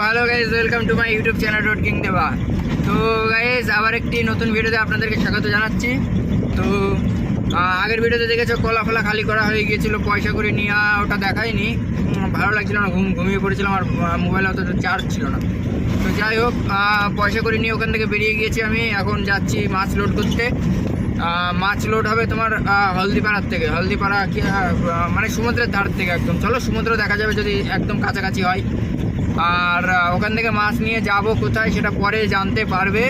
Hello guys, welcome to my YouTube channel dot king দেবা। তো guys আবার একটি নতুন ভিডিওতে আপনাদেরকে স্বাগত জানাচ্ছি। তো আগের ভিডিওতে দেখেছো কলা ফলা খালি করা হয়ে গিয়েছিল, পয়সা করে নিয়ে ওটা দেখাইনি, ভালো লাগছিল না, ঘুমিয়ে পড়েছিলাম, আর মোবাইলে অত চার্জ ছিল না। তো যাই হোক, পয়সা করে নিয়ে ওখান থেকে বেরিয়ে গিয়েছি। আমি এখন যাচ্ছি মাছ লোড করতে। মাছ লোড হবে তোমার হলদিপাড়ার থেকে, হলদিপাড়া কি মানে সমুদ্রের ধার থেকে একদম। চলো সমুদ্র দেখা যাবে যদি একদম কাছাকাছি হয়। আর ওখান থেকে মাছ নিয়ে যাব কোথায় সেটা পরে জানতে পারবে।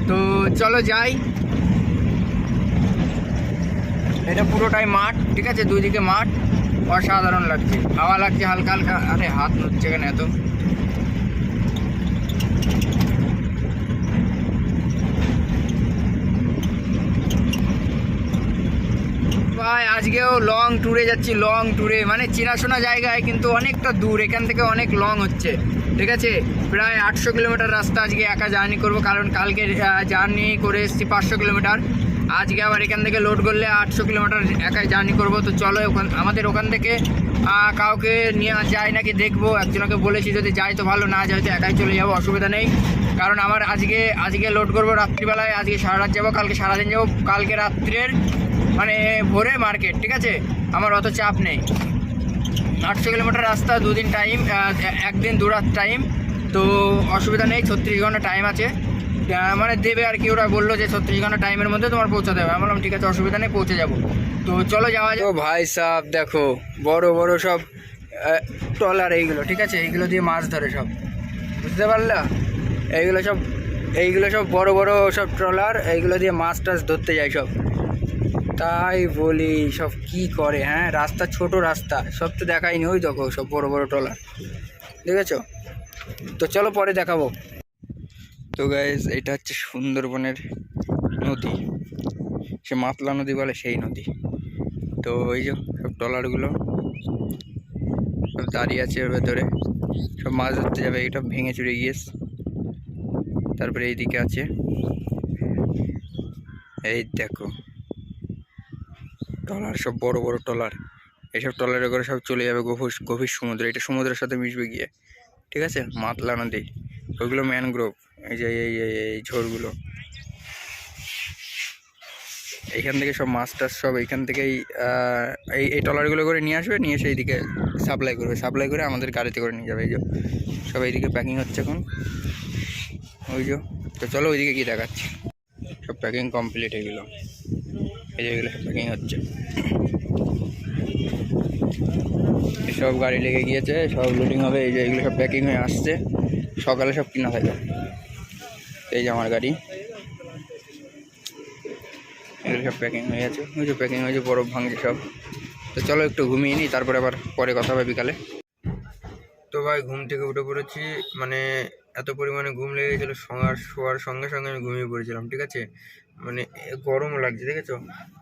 তো চলো যাই। এটা পুরোটাই মাঠ, ঠিক আছে, দুই দিকে মাঠ, অসাধারণ লাগছে, হাওয়া লাগছে হালকা হালকা। আরে হাত নড়ছে কেন এত? ভাই আজকেও লং ট্যুরে যাচ্ছি, লং ট্যুরে মানে চেনাশোনা জায়গায়, কিন্তু অনেকটা দূর, এখান থেকে অনেক লং হচ্ছে, ঠিক আছে। প্রায় 800 কিলোমিটার রাস্তা আজকে একা জার্নি করব, কারণ কালকে জার্নি করে এসেছি 500 কিলোমিটার। আজকে আবার এখান থেকে লোড করলে 800 কিলোমিটার একাই জার্নি করব। তো চলো আমাদের ওখান থেকে কাউকে নিয়ে যায় নাকি দেখবো। একজনকে বলেছি যদি যায় তো ভালো, না যায় তো একাই চলে যাবো, অসুবিধা নেই। কারণ আমার আজকে লোড করবো রাত্রিবেলায়, আজকে সারা রাত যাবো, কালকে সারাদিন যাবো, কালকে রাত্রের মানে ভোরে মার্কেট, ঠিক আছে। আমার অত চাপ নেই। 800 কিলোমিটার রাস্তা, দুদিন টাইম, একদিন দু রাত টাইম, তো অসুবিধা নেই। 36 ঘন্টা টাইম আছে, মানে দেবে আর কি। ওরা বললো যে 36 ঘন্টা টাইমের মধ্যে তোমার পৌঁছাতে হবে। আমি বললাম ঠিক আছে, অসুবিধা নেই, পৌঁছে যাবো। তো চলো যাওয়া যাবে। ভাই সাহেব দেখো, বড় বড় সব ট্রলার এইগুলো, ঠিক আছে, এইগুলো দিয়ে মাছ ধরে সব, বুঝতে পারলা? এইগুলো সব বড় বড় সব ট্রলার, এইগুলো দিয়ে মাছ টাছ ধরতে যায় সব। তাই বলি সব কি করে, হ্যাঁ, রাস্তা ছোট রাস্তা, সব তো দেখায়নি, ওই দেখো সব বড় বড় ট্রলার, দেখেছো? তো চলো পরে দেখাবো। তো গাইজ এটা হচ্ছে সুন্দরবনের নদী, সে মাতলা নদী বলে, সেই নদী। তো এই যে সব ট্রলারগুলো সব দাঁড়িয়ে আছে, ওর ভেতরে সব মাছ ধরতে যাবে। এটা ভেঙে চুরে গিয়েছে। তারপরে এইদিকে আছে, এই দেখো ট্রলার, সব বড় বড় ট্রলার। এইসব ট্রলারে করে সব চলে যাবে গভীর সমুদ্রে। এটা সমুদ্রের সাথে মিশবে গিয়ে, ঠিক আছে, মাতলা নদী। ওইগুলো ম্যানগ্রোভ, এই যে এই ঝোড়গুলো, এইখান থেকে সব মাছ টাছ সব এইখান থেকেই এই ট্রলারগুলো করে নিয়ে আসবে, নিয়ে এসে এইদিকে সাপ্লাই করে আমাদের গাড়িতে করে নিয়ে যাবে। এই যে সব এইদিকে প্যাকিং হচ্ছে এখন, ওই যে। তো চলো ওইদিকে কি দেখাচ্ছি, সব প্যাকিং কমপ্লিট। এগুলো এই যে এগুলো সব প্যাকিং হচ্ছে, সব গাড়ি লেগে গিয়েছে, সব লোডিং হবে। এই যে এগুলো সব প্যাকিং হয়ে আসছে, সকালে সব কিনা থাকে। এই যে আমার গাড়ি, এগুলো সব প্যাকিং হয়ে আছে, ওই যে প্যাকিং হয়েছে, বরফ ভাঙছে সব। তো চলো একটু ঘুমিয়ে নিই, তারপরে আবার পরে কথা হবে বিকালে। তো ভাই ঘুম থেকে উঠে পড়েছি, মানে এত পরিমাণে ঘুম লেগে গেছিলো, শোয়ার সঙ্গে সঙ্গে আমি ঘুমিয়ে পড়েছিলাম, ঠিক আছে। মানে গরমও লাগছে, দেখেছো,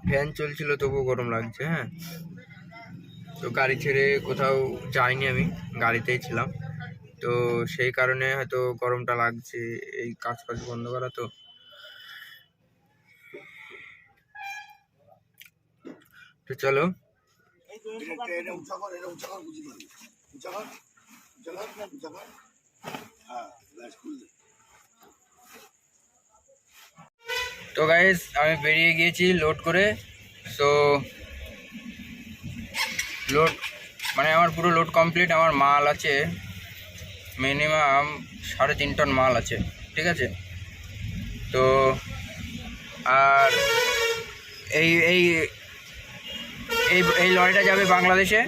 ফ্যান চলছিল তবুও গরম লাগছে, হ্যাঁ। তো গাড়ি ছেড়ে কোথাও যাইনি, আমি গাড়িতেই ছিলাম, তো সেই কারণে হয়তো গরমটা লাগছে, এই কাজ বন্ধ করা। তো চলো, তো গাইস আমি বেরিয়ে গিয়েছি লোড করে। তো লোড মানে আমার পুরো লোড কমপ্লিট। আমার মাল আছে মিনিমাম 3.5 টন মাল আছে, ঠিক আছে। তো আর এই এই এই লরিটা যাবে বাংলাদেশে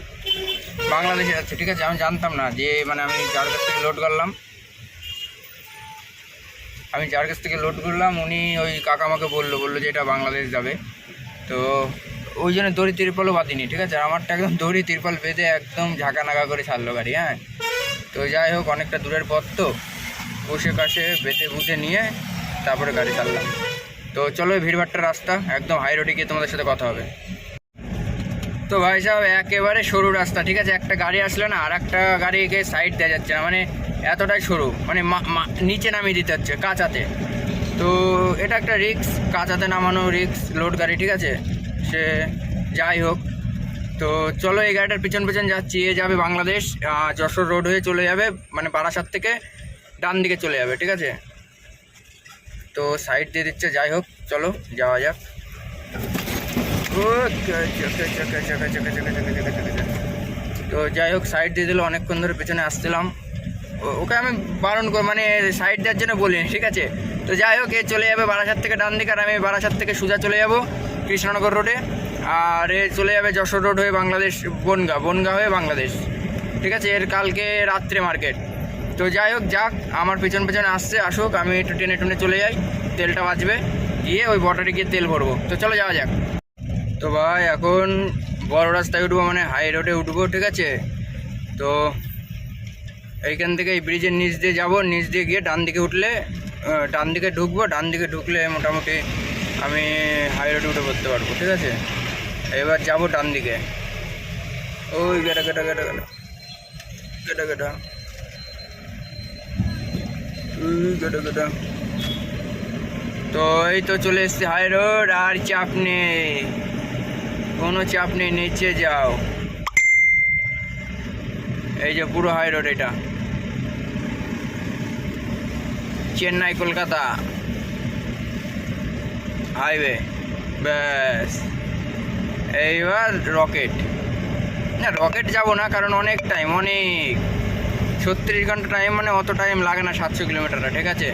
যাচ্ছে, ঠিক আছে। আমি জানতাম না যে, মানে আমি যার কাছ থেকে লোড করলাম, উনি ওই কাকা আমাকে বললো যে এটা বাংলাদেশ যাবে। তো ওই জন্য দড়ি তিরপালও বাঁধিনি, ঠিক আছে। আমারটা একদম দড়ি তিরপাল বেঁধে একদম ঝাঁকা নাকা করে ছাড়লো গাড়ি, হ্যাঁ। তো যাই হোক, অনেকটা দূরের পথ, তো বসে কাছে বেঁধে বুঝে নিয়ে তারপরে গাড়ি ছাড়লাম। তো চলো ভিড়ভাট্টা রাস্তা, একদম হাই রোডে গিয়ে তোমাদের সাথে কথা হবে। তো ভাই সাহেব একেবারে সরু রাস্তা, ঠিক আছে। একটা গাড়ি আসলে না আর একটা গাড়িকে সাইড দেওয়া যাচ্ছে না, মানে এতটাই সরু, মানে নিচে নামিয়ে দিতে হচ্ছে কাঁচাতে। তো এটা একটা রিস্ক, কাঁচাতে নামানো রিস্ক, লোড গাড়ি, ঠিক আছে। সে যাই হোক, তো চলো এই গাড়িটার পিছন পিছন যাচ্ছি। এ যাবে বাংলাদেশ, যশোর রোড হয়ে চলে যাবে, মানে বারাসাত থেকে ডান দিকে চলে যাবে, ঠিক আছে। তো সাইড দিয়ে দিচ্ছে, যাই হোক চলো যাওয়া যাক। তো যাই হোক সাইড দিয়ে দিল, অনেকক্ষণ ধরে পেছনে আসছিলাম, ওকে আমি বারণ করে মানে সাইড দেওয়ার জন্য বলিনি, ঠিক আছে। তো যাই হোক এ চলে যাবে বারাসাত থেকে ডান দিকে, আর আমি বারাসাত থেকে সোজা চলে যাব কৃষ্ণনগর রোডে, আর এ চলে যাবে যশোর রোড হয়ে বাংলাদেশ, বনগা হয়ে বাংলাদেশ, ঠিক আছে। এর কালকে রাত্রে মার্কেট। তো যাই হোক যাক, আমার পেছন পেছনে আসছে, আসুক, আমি একটু টেনে টুনে চলে যাই, তেলটা বাঁচবে, গিয়ে ওই বটারে গিয়ে তেল ভরবো। তো চলো যাওয়া যাক। তো ভাই এখন বড় রাস্তায় উঠবো, মানে হাই রোডে উঠবো, ঠিক আছে। তো এইখান থেকে এই ব্রিজের নিচ দিয়ে যাবো, নিচ দিয়ে গিয়ে ডান দিকে উঠলে ডান দিকে ঢুকবো, ডান দিকে ঢুকলে মোটামুটি আমি হাই রোডে উঠে পড়তে পারবো, ঠিক আছে। এবার যাবো ডান দিকে, ওই গেটা গেটা গেটা গেটা গেটা গেটা গেটা গেটা। তো এই তো চলে এসছে হাই রোড, আর চাপ নেই, কোনো চাপ নেই, নিচে যাও। এই যে পুরো হাই রোড, এটা চেন্নাই কলকাতা হাইওয়ে, ব্যাস। এইবার রকেট, না রকেট যাবো না, কারণ অনেক টাইম, অনেক 36 ঘন্টা টাইম, মানে অত টাইম লাগে না 700 কিলোমিটারটা, ঠিক আছে।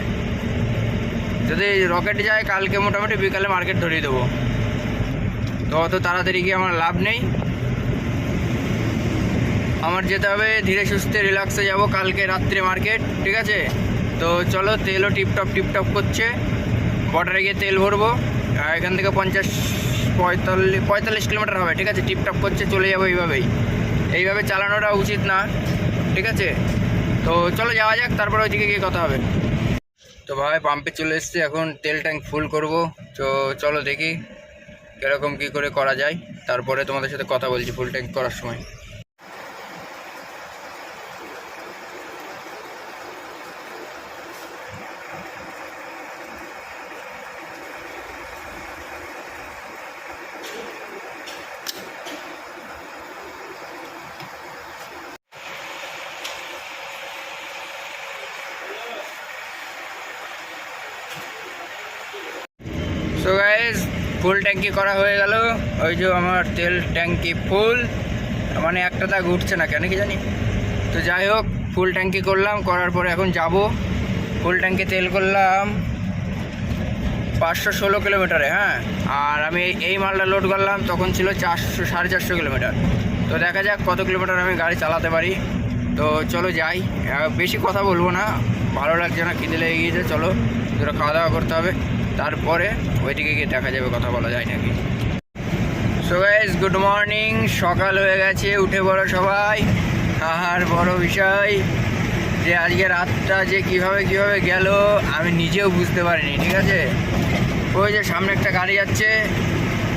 যদি রকেট যায় কালকে মোটামুটি বিকালে মার্কেট ধরিয়ে দেবো, তো অত তাড়াতাড়ি গিয়ে আমার লাভ নেই, আমার যেতে হবে ধীরে সুস্থে, রিল্যাক্সে যাব, কালকে রাত্রে মার্কেট, ঠিক আছে। তো চলো, তেলও টিপটপ করছে, বর্ডারে গিয়ে তেল ভরবো, এখান থেকে 45 কিলোমিটার হবে, ঠিক আছে। টিপটপ করছে, চলে যাবো এইভাবে চালানোটা উচিত না, ঠিক আছে। তো চলো যাওয়া যাক, তারপর ওইদিকে গিয়ে কথা হবে। তো ভাই পাম্পে চলে এসছে, এখন তেল ট্যাঙ্ক ফুল করব। তো চলো দেখি কীরকম কী করে করা যায়, তারপরে তোমাদের সাথে কথা বলছি ফুল ট্যাঙ্ক করার সময়। সো গাইস ফুল ট্যাঙ্কি করা হয়ে গেল, ওই যে আমার তেল ট্যাঙ্কি ফুল, মানে একটা দাগ উঠছে না কেন কি জানি। তো যাই হোক ফুল ট্যাঙ্কি করলাম, করার পরে এখন যাব। ফুল ট্যাঙ্কি তেল করলাম 516 কিলোমিটারে, হ্যাঁ। আর আমি এই মালটা লোড করলাম তখন ছিল 400-450 কিলোমিটার। তো দেখা যাক কত কিলোমিটার আমি গাড়ি চালাতে পারি। তো চলো যাই, বেশি কথা বলবো না, ভালো লাগছে না, খিদে লেগে গিয়েছে, চলো দুটো খাওয়া দাওয়া করতে হবে, তারপরে ওইদিকে গিয়ে দেখা যাবে, কথা বলা যায় নাকি। সো গাইস গুড মর্নিং, সকাল হয়ে গেছে, উঠে পড়ো সবাই। আর বড় বিষয় যে আজকে রাতটা যে কীভাবে গেল আমি নিজেও বুঝতে পারিনি, ঠিক আছে। ওই যে সামনে একটা গাড়ি যাচ্ছে,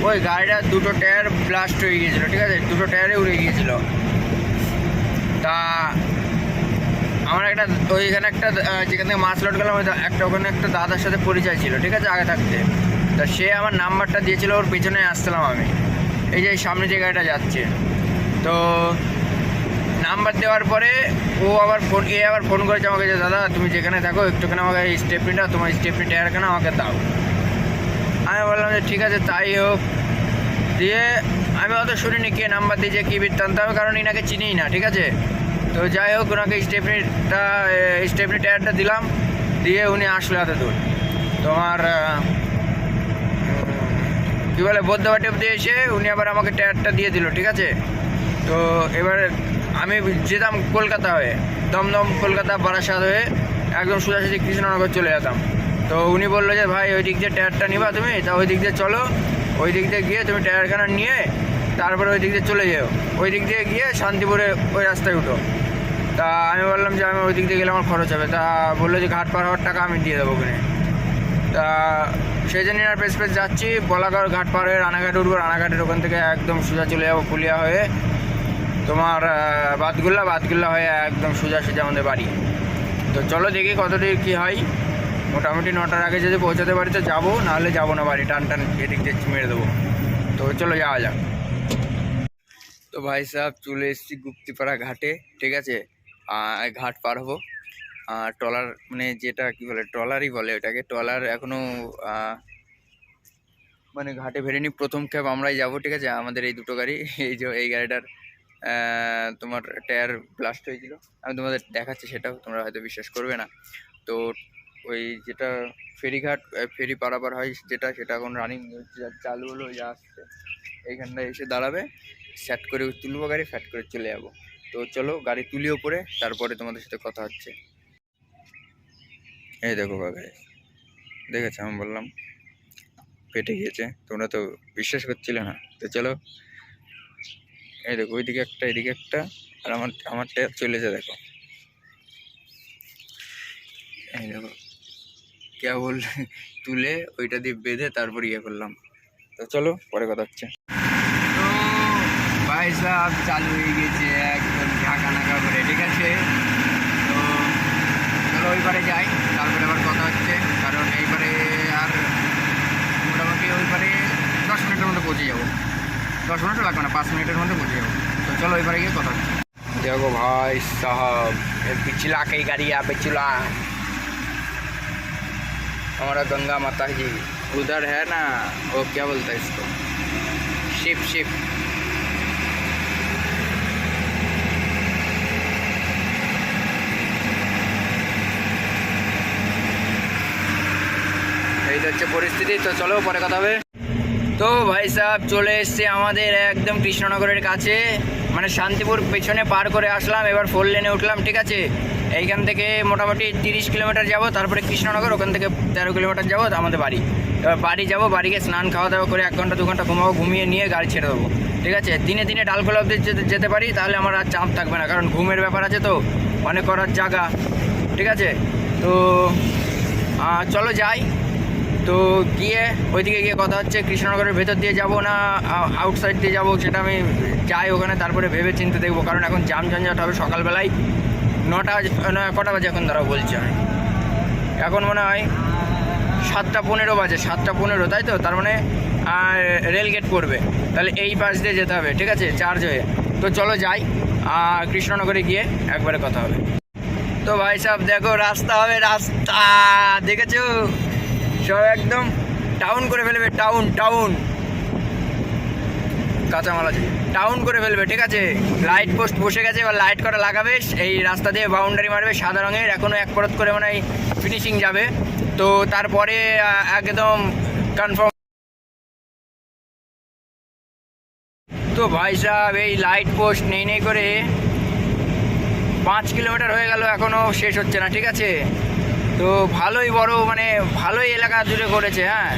ওই গাড়িটার দুটো টায়ার ব্লাস্ট হয়ে গিয়েছিলো, ঠিক আছে, দুটো টায়ারে উড়ে গিয়েছিলো। তা আমার একটা ওইখানে একটা যেখান থেকে মাছ লোড করলাম, একটা ওখানে একটা দাদার সাথে পরিচয় ছিল, ঠিক আছে, আগে থাকতে। তা সে আমার নাম্বারটা দিয়েছিল, ওর পেছনে আসছিলাম আমি, এই যে সামনে যে গাড়িটা যাচ্ছে। তো নাম্বার দেওয়ার পরে ও আবার ফোন করেছে আমাকে, যে দাদা তুমি যেখানে থাকো একটুখানি আমাকে স্টেপনিটা, তোমার স্টেপনি টায়ারখানা আমাকে দাও। আমি বললাম যে ঠিক আছে তাই হোক। দিয়ে আমি অত শুনিনি কে নাম্বার দিয়েছে কী বৃত্তান্ত হবে, কারণ ইনাকে চিনিই না, ঠিক আছে। তো যাই হোক ওনাকে স্টেপনি টায়ারটা দিলাম, দিয়ে উনি আসলে এত দূর তোমার কী বলে বৌদ্ধবাটি অব্দি এসে উনি আবার আমাকে টায়ারটা দিয়ে দিল, ঠিক আছে। তো এবার আমি যেতাম কলকাতা হয়ে, দমদম কলকাতা বারাসাত হয়ে একদম সোজাসুজি কৃষ্ণনগর চলে যেতাম। তো উনি বললো যে ভাই ওই দিক দিয়ে টায়ারটা নিবা তুমি, তা ওই দিক দিয়ে চলো, ওই দিক দিয়ে গিয়ে তুমি টায়ারখানা নিয়ে তারপরে ওই দিক দিয়ে চলে যেও, ওই দিক দিয়ে গিয়ে শান্তিপুরে ওই রাস্তায় উঠো। তা আমি বললাম যে আমি ওই দিক দিয়ে গেলে আমার খরচ হবে। তা বললো যে ঘাট পার হওয়ার টাকা আমি দিয়ে দেবো ওখানে। তা সেই জন্য আর পেস যাচ্ছি, বলাগড় ঘাট পার হয়ে রানাঘাট উঠবো, রানাঘাটের ওখান থেকে একদম সোজা চলে যাবো পুলিয়া হয়ে তোমার বাতগুল্লা হয়ে একদম সোজা আমাদের বাড়ি। তো চলো দেখি কতদিন কী হয়, মোটামুটি 9টার আগে যদি পৌঁছাতে পারি তো যাবো, নাহলে যাবো না, বাড়ি টান এদিক দিয়ে মেরে দেবো। তো চলো যাওয়া যাক। তো ভাই সাহেব চলে এসেছি গুপ্তিপাড়া ঘাটে, ঠিক আছে। ঘাট পার হবো। ট্রলার মানে যেটা কি বলে, ট্রলারই বলে ওটাকে, ট্রলার এখনো মানে ঘাটে ফেরেনি। প্রথম ক্যাব আমরাই যাব, ঠিক আছে। আমাদের এই দুটো গাড়ি, এই যে এই গাড়িটার তোমার টায়ার ব্লাস্ট হয়েছিল, আমি তোমাদের দেখাচ্ছি, সেটাও তোমরা হয়তো বিশ্বাস করবে না। তো ওই যেটা ফেরিঘাট, ফেরি পারাপার হয় যেটা, সেটা এখন রানিং চালু হলো, যা আসছে এইখানটায় এসে দাঁড়াবে, সেট করে তুলবো গাড়ি, ফ্যাট করে চলে যাবো। তো চলো গাড়ি তুলি ওপরে, তারপরে তোমাদের সাথে কথা হচ্ছে। এই দেখো গাড়ি দেখেছো, আমি বললাম পেটে গিয়েছে, তোমরা তো বিশ্বাস করছিলে না। তো চলো, এই দেখো ওইদিকে একটা, এদিকে একটা, আর আমারটা চলেছে দেখো। এই দেখো কেবল তুলে ওইটা দিয়ে বেঁধে তারপর ইয়ে করলাম। তো চলো পরে কথা হচ্ছে। তো ভাই সাহেব চালু হয়ে গেছে একদম ঢাকা নাকা করে, ঠিক আছে। তো চলো ওই পারে যাই, তারপরে আবার কথা হচ্ছে, কারণ এইবারে আর মোটামুটি ওই পারে 10 মিনিটের মধ্যে পৌঁছে যাবো। 10 মিনিটও লাগবে না, 5 মিনিটের মধ্যে পৌঁছে যাবো। তো চলো ওই পারে গিয়ে কথা হচ্ছে। देखो भाई साहब, पिछला कई गाड़िया पिछला हमारा गंगा माता जी उधर है ना, वो क्या बोलता है इसको, शिप शिप। এই হচ্ছে পরিস্থিতি। তো চলো পরে কথা হবে। তো ভাই সাহেব চলে এসছে আমাদের একদম কৃষ্ণনগরের কাছে, মানে শান্তিপুর পেছনে পার করে আসলাম, এবার 4 লেনে উঠলাম, ঠিক আছে। এইখান থেকে মোটামুটি 30 কিলোমিটার যাব, তারপরে কৃষ্ণনগর, ওখান থেকে 13 কিলোমিটার যাবো আমাদের বাড়ি। এবার বাড়ি যাবো, বাড়িকে স্নান খাওয়া দাওয়া করে 1 ঘন্টা 2 ঘন্টা ঘুমাবো, ঘুমিয়ে নিয়ে গাড়ি ছেড়ে দেবো, ঠিক আছে। দিনে দিনে ডালখোলা অব্দি যেতে পারি, তাহলে আমার আর চাপ থাকবে না, কারণ ঘুমের ব্যাপার আছে, তো অনেক করার জায়গা, ঠিক আছে। তো চলো যাই। তো গিয়ে ওইদিকে গিয়ে কথা হচ্ছে, কৃষ্ণনগরের ভেতর দিয়ে যাব না আউটসাইড দিয়ে যাব, সেটা আমি যাই ওখানে, তারপরে ভেবে চিন্তে দেখবো, কারণ এখন জাম ঝঞ্ঝাট হবে। সকালবেলায় 9টা কটা বাজে এখন, তারা বলছে এখন মনে হয় 7:15 বাজে, 7:15, তাই তো। তার মানে রেলগেট পড়বে, তাহলে এই পাশ দিয়ে যেতে হবে, ঠিক আছে, চার্জ হয়ে। তো চলো যাই, কৃষ্ণনগরে গিয়ে একবারে কথা হবে। তো ভাই সাহেব দেখো রাস্তা হবে, রাস্তা দেখেছো, সব একদম টাউন করে ফেলবে, টাউন টাউন কাঁচামাল আছে, টাউন করে ফেলবে, ঠিক আছে। লাইট পোস্ট বসে গেছে, এবার লাইট করা লাগাবে, এই রাস্তা দিয়ে বাউন্ডারি মারবে সাদা রঙের, এখনও 1 পরত করে মানে ফিনিশিং যাবে। তো তারপরে একদম কনফার্ম। তো ভাই সাহেব এই লাইট পোস্ট নেই করে 5 কিলোমিটার হয়ে গেল, এখনও শেষ হচ্ছে না, ঠিক আছে। তো ভালোই বড়, মানে ভালোই এলাকা জুড়ে করেছে, হ্যাঁ।